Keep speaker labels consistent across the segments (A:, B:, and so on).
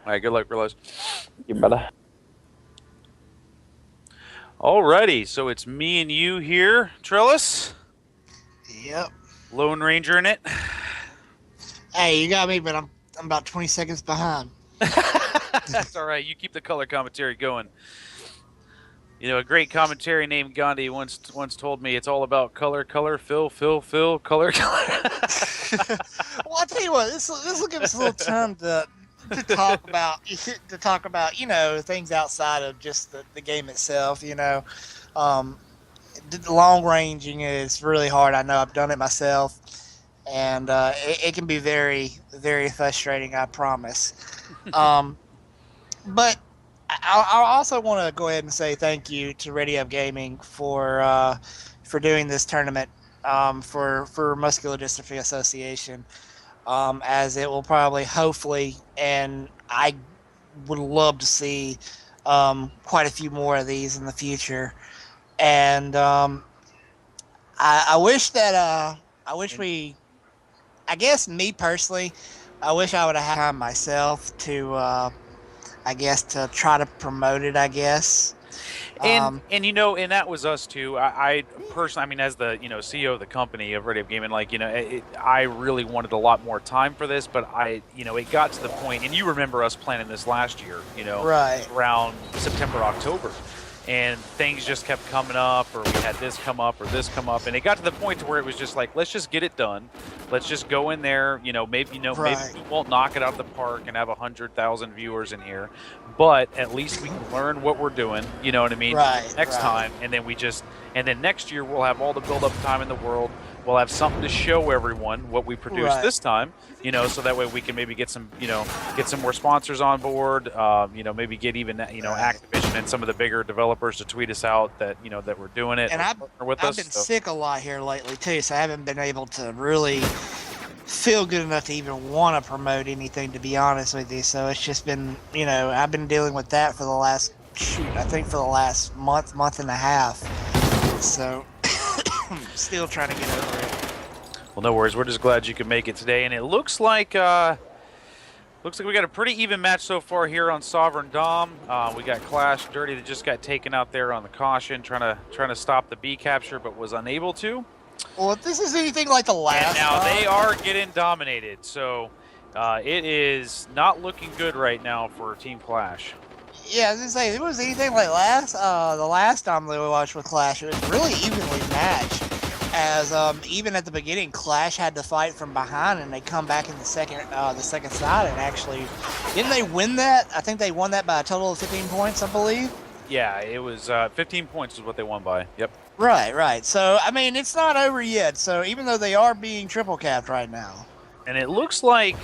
A: All right, good luck, Realize.
B: You better.
A: Alrighty, so it's me and you here, Trellis.
C: Yep.
A: Lone Ranger in it.
C: Hey, you got me, but I'm about 20 seconds behind.
A: That's all right. You keep the color commentary going. You know, a great commentary named Gandhi once told me it's all about color, color, fill, fill, fill, color, color.
C: Well, I'll tell you what, this will give us a little time to talk about things outside of just the game itself. The long ranging is really hard. I know I've done it myself, and it can be very very frustrating. I promise. But I also want to go ahead and say thank you to ReadyUp Gaming for doing this tournament for Muscular Dystrophy Association, as it will probably, hopefully, and I would love to see quite a few more of these in the future. And I wish that I wish we, I guess me personally, I wish I would have had time myself to I guess to try to promote it. I guess.
A: And and that was us too. I personally, I mean, as the CEO of the company of ReadyUp Gaming, I really wanted a lot more time for this, but it got to the point, and you remember us planning this last year,
C: Right.
A: around September, October, and things just kept coming up, or we had this come up or this come up, and it got to the point to where it was just like, let's just get it done. Let's just go in there, maybe
C: Right.
A: we won't knock it out of the park and have 100,000 viewers in here, but at least we can learn what we're doing, you know what I mean?
C: Right,
A: Next
C: right.
A: time, and then next year we'll have all the build-up time in the world. We'll have something to show everyone what we produced
C: Right.
A: this time, so that way we can maybe get some more sponsors on board. Maybe get even Activision and some of the bigger developers to tweet us out that that we're doing it
C: And
A: or
C: I've
A: partner with
C: I've
A: us.
C: been
A: So,
C: sick a lot here lately too, so I haven't been able to really feel good enough to even want to promote anything, to be honest with you. So it's just been, I've been dealing with that for the last I think for the last month and a half. So still trying to get over it.
A: well, no worries. We're just glad you could make it today, and it looks like we got a pretty even match so far here on Sovereign Dom. We got Clash Dirty that just got taken out there on the caution, trying to stop the B capture, but was unable to.
C: Well, if this is anything like the last
A: And now
C: time,
A: they are getting dominated, so it is not looking good right now for Team Clash.
C: yeah, I was gonna say, if it was anything like the last time that we watched with Clash, it was really evenly matched. As even at the beginning, Clash had to fight from behind, and they come back in the second side, and actually, didn't they win that? I think they won that by a total of 15 points, I believe.
A: Yeah, it was 15 points is what they won by. Yep.
C: Right. So I mean, it's not over yet. So even though they are being triple capped right now.
A: And it looks like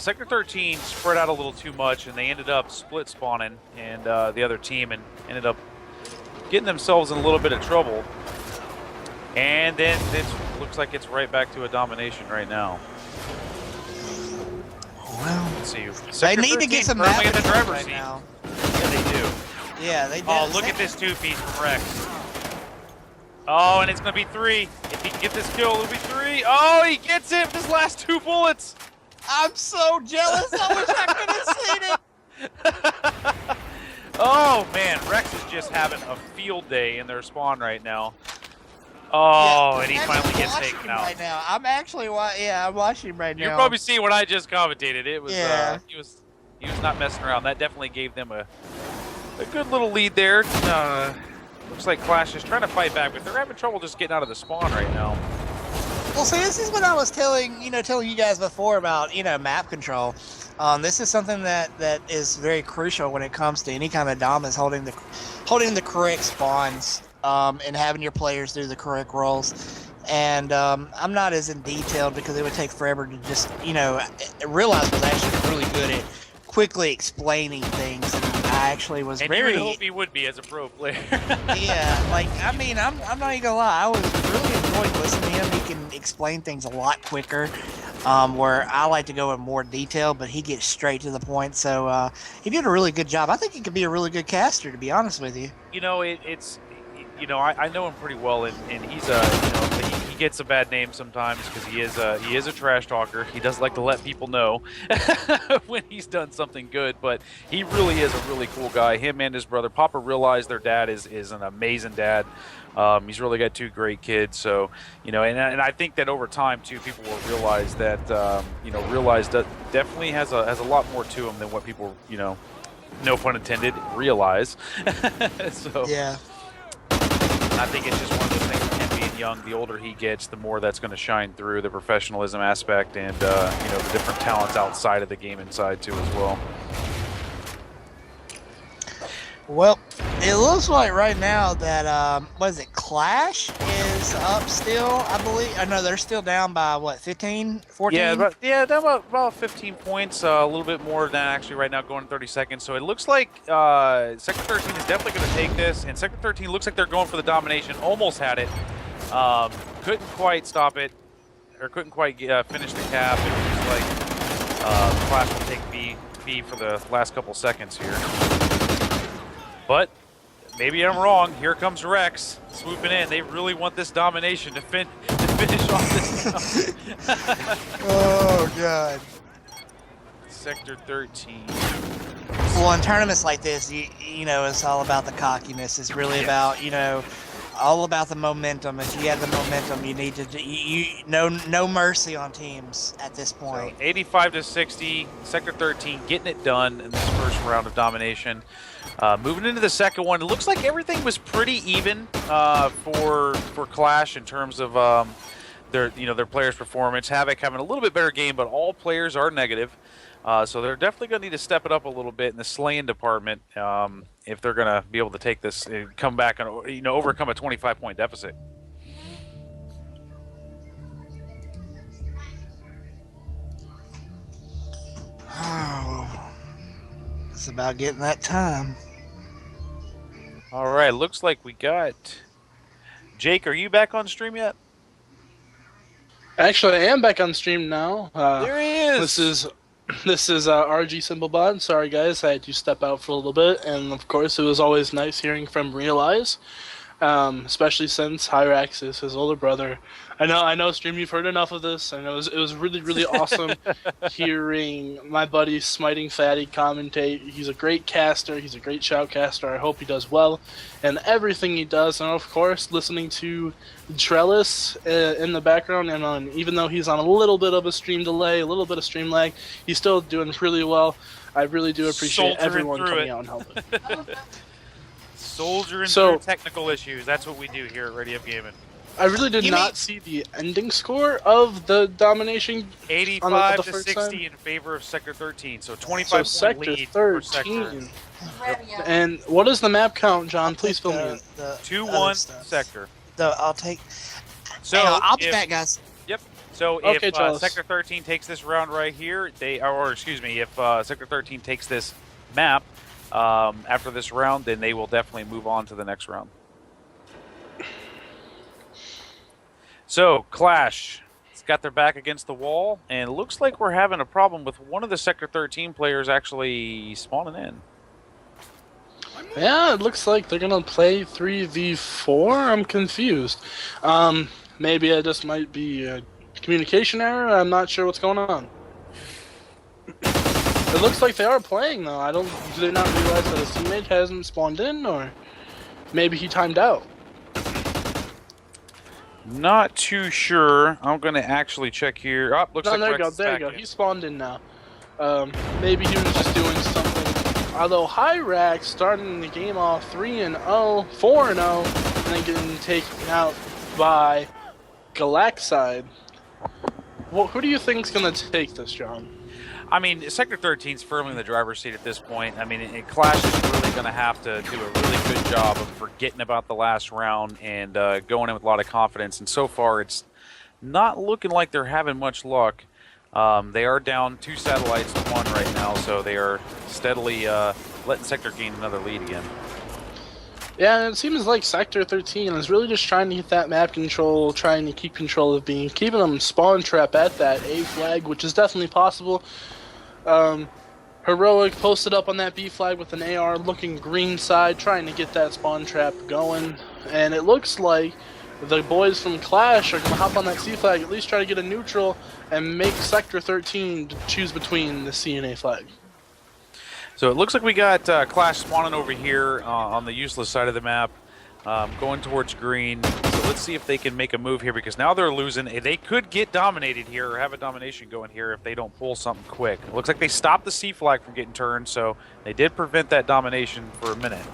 A: Sector 13 spread out a little too much, and they ended up split spawning, and the other team ended up getting themselves in a little bit of trouble. And then it looks like it's right back to a domination right now.
C: Well,
A: Let's see.
C: they
A: Sector
C: need to
A: 13
C: get some
A: firmly
C: map
A: in the
C: control
A: driver's
C: right
A: seat.
C: now.
A: Yeah, they do.
C: Yeah, they do.
A: Oh, look at this two-piece from Rex. Oh, and it's going to be 3. If he can get this kill, it'll be 3. Oh, he gets it with his last 2 bullets.
C: I'm so jealous. I wish I could have seen it.
A: Oh, man. Rex is just having a field day in their spawn right now. Oh,
C: Yeah,
A: and he
C: I'm
A: finally
C: actually
A: gets
C: watching
A: taken
C: him
A: out.
C: right now. I'm watching him right now.
A: You're probably seeing what I just commentated. It was
C: Yeah.
A: he was not messing around. That definitely gave them a good little lead there. Looks like Clash is trying to fight back, but they're having trouble just getting out of the spawn right now.
C: Well, see, this is what I was telling you guys before about, map control. This is something that is very crucial when it comes to any kind of dom, is holding the correct spawns, and having your players do the correct roles. And I'm not as in detail because it would take forever to just, realize was actually really good at quickly explaining things. And I actually was
A: And
C: very...
A: you would hope he would be as a pro player.
C: Yeah, I mean, I'm not even gonna lie. I was really enjoying listening to him. He can explain things a lot quicker, where I like to go in more detail, but he gets straight to the point. So he did a really good job. I think he could be a really good caster, to be honest with you.
A: you know, I know him pretty well, and he's a, you know, he gets a bad name sometimes because he is a trash talker. He does like to let people know when he's done something good, but he really is a really cool guy. Him and his brother Papa realized their dad is an amazing dad. He's really got 2 great kids, so you know, and I think that over time too, people will realize that you know, realize that definitely has a lot more to him than what people, you know, no pun intended, realize. So
C: Yeah.
A: I think it's just one of those things with him being young. The older he gets, the more that's going to shine through, the professionalism aspect and you know, the different talents outside of the game inside too as well.
C: Well, it looks like right now that what is it? Clash is up still, I believe. I know they're still down by what, 15, 14?
A: Yeah, down about 15 points, a little bit more than actually right now, going 30 seconds. So it looks like Sector 13 is definitely going to take this, and Sector 13 looks like they're going for the domination. Almost had it, couldn't quite stop it, or couldn't quite finish the cap. It was just like Clash will take B for the last couple seconds here. But maybe I'm wrong. Here comes Rex swooping in. They really want this domination to finish off this.
C: Oh, God.
A: Sector 13.
C: Well, in tournaments like this, you know, it's all about the cockiness. It's really about, you know, all about the momentum. If you have the momentum, you need to no mercy on teams at this point.
A: So 85-60, Sector 13 getting it done in this first round of domination. Moving into the second one, it looks like everything was pretty even for Clash in terms of their players' performance. Havoc having a little bit better game, but all players are negative. So they're definitely going to need to step it up a little bit in the slaying department if they're going to be able to take this and come back and, you know, overcome a 25-point deficit.
C: Oh, it's about getting that time.
A: All right, looks like we got Jake. Are you back on stream yet?
B: Actually, I am back on stream now.
A: There he is.
B: This is RG Simplebot. Sorry, guys, I had to step out for a little bit, and of course, it was always nice hearing from Realize, especially since Hyrax is his older brother. I know, stream. You've heard enough of this. I know it was really, really awesome hearing my buddy Smiting Fatty commentate. He's a great caster. He's a great shoutcaster. I hope he does well and everything he does. And of course, listening to Trellis in the background, and even though he's on a little bit of a stream delay, a little bit of stream lag, he's still doing really well. I really do appreciate everyone coming out and helping.
A: Soldiering through technical issues. That's what we do here at ReadyUp Gaming.
B: I really did not see the ending score of the domination.
A: 85-60 in favor of Sector 13. So 25-point lead for Sector.
B: And what is the map count, John? Please fill me in.
A: 2-1 Sector.
C: I'll take.
A: So
C: I'll be back, guys.
A: Yep. So
B: okay,
A: if Sector 13 takes this round right here, if Sector 13 takes this map after this round, then they will definitely move on to the next round. So, Clash, it's got their back against the wall, and it looks like we're having a problem with one of the Sector 13 players actually spawning in.
B: Yeah, it looks like they're going to play 3v4. I'm confused. Maybe it just might be a communication error. I'm not sure what's going on. It looks like they are playing, though. Do they not realize that his teammate hasn't spawned in, or maybe he timed out?
A: Not too sure. I'm going to actually check here. Oh, looks like
B: there you go. He spawned in now. Maybe he was just doing something. Although Hyrax starting the game off 3-0, 4-0, and then getting taken out by Galaxide. Well, who do you think is going to take this, John?
A: I mean, Sector 13 is firmly in the driver's seat at this point. I mean, Clash is really going to have to do a really good job of forgetting about the last round and going in with a lot of confidence. And so far, it's not looking like they're having much luck. They are down 2 satellites to 1 right now, so they are steadily letting Sector gain another lead again.
B: Yeah, and it seems like Sector 13 is really just trying to get that map control, trying to keep control of keeping them spawn trap at that A flag, which is definitely possible. Heroic posted up on that B flag with an AR, looking green side, trying to get that spawn trap going. And it looks like the boys from Clash are going to hop on that C flag, at least try to get a neutral, and make Sector 13 to choose between the C and A flag.
A: So it looks like we got Clash spawning over here on the useless side of the map, going towards green. So let's see if they can make a move here, because now they're losing. They could get dominated here or have a domination going here if they don't pull something quick. It looks like they stopped the C flag from getting turned, so they did prevent that domination for a minute.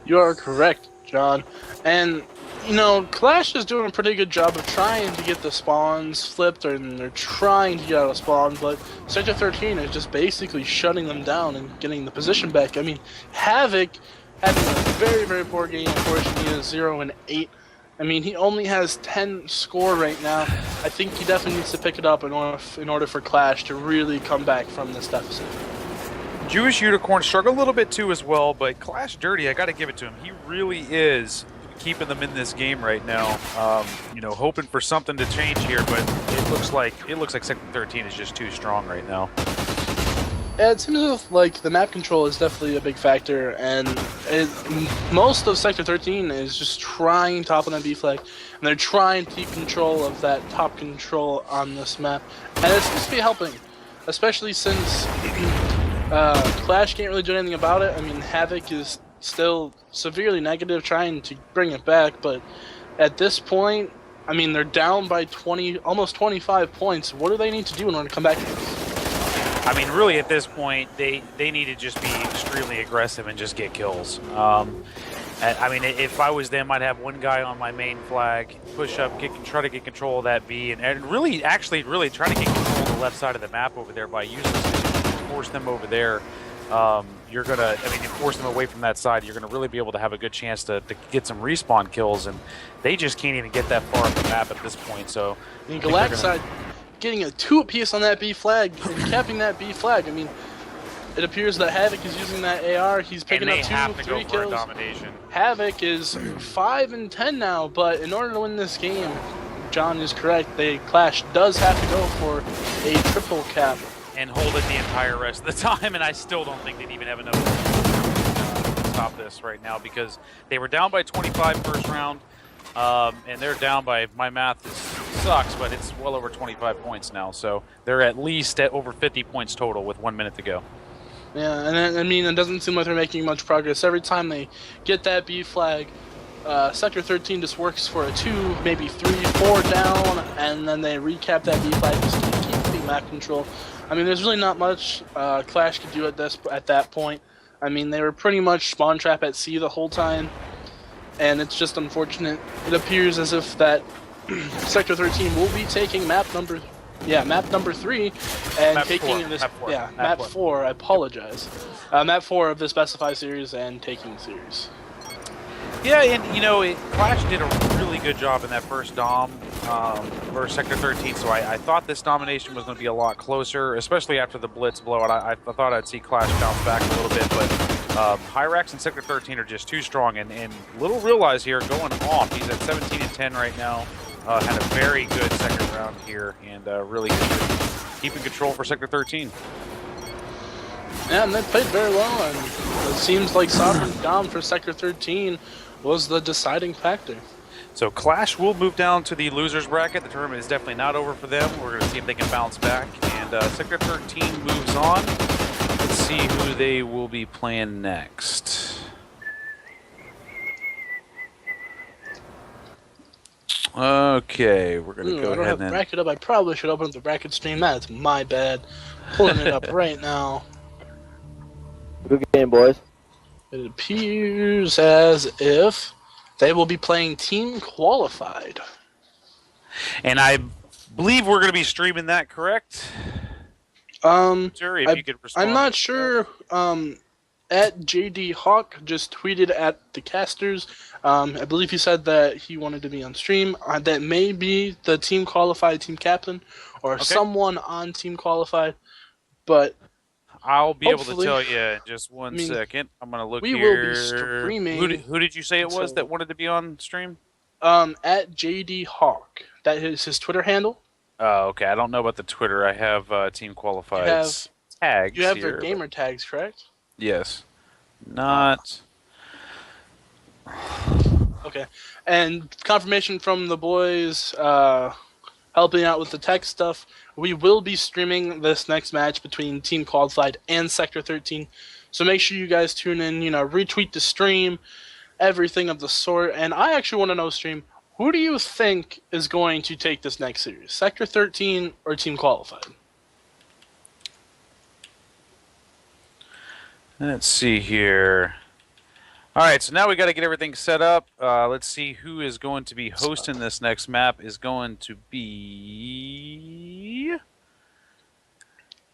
B: You are correct, John. And, you know, Clash is doing a pretty good job of trying to get the spawns flipped, and they're trying to get out of spawn, but Sector 13 is just basically shutting them down and getting the position back. I mean, Havoc having a very, very poor game. Unfortunately, he is 0-8. I mean, he only has 10 score right now. I think he definitely needs to pick it up in order for Clash to really come back from this deficit.
A: Jewish Unicorn struggled a little bit too as well, but Clash Dirty, I got to give it to him. He really is keeping them in this game right now. You know, hoping for something to change here, but it looks like Sector 13 is just too strong right now.
B: Yeah, it seems like the map control is definitely a big factor, and most of Sector 13 is just trying to hop on a B flag, and they're trying to keep control of that top control on this map, and it seems to be helping, especially since Clash can't really do anything about it. I mean, Havoc is still severely negative, trying to bring it back, but at this point, I mean, they're down by 20, almost 25 points. What do they need to do in order to come back to this?
A: I mean, really, at this point, they need to just be extremely aggressive and just get kills. I mean, if I was them, I'd have one guy on my main flag, push up, try to get control of that B, and really try to get control of the left side of the map over there by using force them over there. You're gonna, I mean, you force them away from that side, you're gonna really be able to have a good chance to get some respawn kills, and they just can't even get that far up the map at this point. So,
B: I Galax side getting a 2 apiece on that B flag and capping that B flag. I mean, it appears that Havoc is using that AR. He's picking up 2-3 kills. Havoc is 5-10 now, but in order to win this game, John is correct. Clash does have to go for a triple cap
A: and hold it the entire rest of the time, and I still don't think they'd even have enough to stop this right now, because they were down by 25 first round, and they're down by, my math sucks, but it's well over 25 points now, so they're at least at over 50 points total with 1 minute to go.
B: Yeah, and I mean, it doesn't seem like they're making much progress. Every time they get that B flag, Sector 13 just works for a 2, maybe 3, 4 down, and then they recap that B flag just to keep the map control. I mean, there's really not much Clash could do at that point. I mean, they were pretty much spawn trap at C the whole time, and it's just unfortunate. It appears as if that Sector 13 will be taking map number 3 and
A: map
B: taking
A: 4.
B: this
A: Map
B: 4. I apologize. Map 4 of this Specify series and taking series.
A: Yeah, and you know, Clash did a really good job in that first dom for Sector 13, so I thought this domination was going to be a lot closer, especially after the blitz blowout. I thought I'd see Clash bounce back a little bit, but Hyrax and Sector 13 are just too strong, and little Realize here going off. He's at 17-10 right now. Had a very good second round here, and really good keeping control for Sector 13.
B: Yeah, and they played very well, and it seems like Sovereign Dom for Sector 13 was the deciding factor.
A: So Clash will move down to the losers bracket. The tournament is definitely not over for them. We're going to see if they can bounce back. And Sector 13 moves on. Let's see who they will be playing next. Okay, we're going to go ahead and
B: bracket up. I probably should open up the bracket stream. That's my bad. Pulling it up right now.
D: Good game, boys.
B: It appears as if they will be playing Team Qualified.
A: And I believe we're going to be streaming that, correct? Sure, if you could respond.
B: I'm not sure. At JD Hawk just tweeted at the casters. I believe he said that he wanted to be on stream. That may be the Team Qualified team captain or someone on Team Qualified, but
A: I'll be able to tell you in just one second. I'm going to look here.
B: We will be streaming.
A: Who did you say it was that wanted to be on stream?
B: At JD Hawk. That is his Twitter handle.
A: Oh, okay. I don't know about the Twitter. I have Team Qualified's tags.
B: You have
A: here,
B: their gamer tags, correct?
A: Yes. Not.
B: Okay. And confirmation from the boys helping out with the tech stuff. We will be streaming this next match between Team Qualified and Sector 13. So make sure you guys tune in, retweet the stream, everything of the sort. And I actually want to know, stream, who do you think is going to take this next series? Sector 13 or Team Qualified?
A: Let's see here. All right, so now we got to get everything set up. Let's see who is going to be hosting this next map. Is going to be...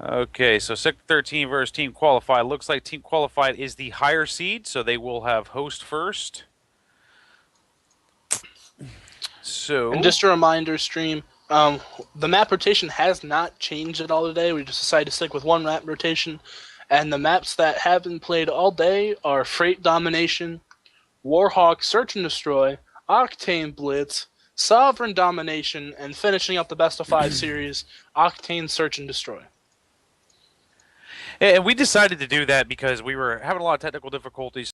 A: Okay, so Sector 13 versus Team Qualified. Looks like Team Qualified is the higher seed, so they will have host first. So...
B: And just a reminder, stream, the map rotation has not changed at all today. We just decided to stick with one map rotation. And the maps that have been played all day are Freight Domination, Warhawk Search and Destroy, Octane Blitz, Sovereign Domination, and finishing up the Best of 5 series, Octane Search and Destroy.
A: And we decided to do that because we were having a lot of technical difficulties.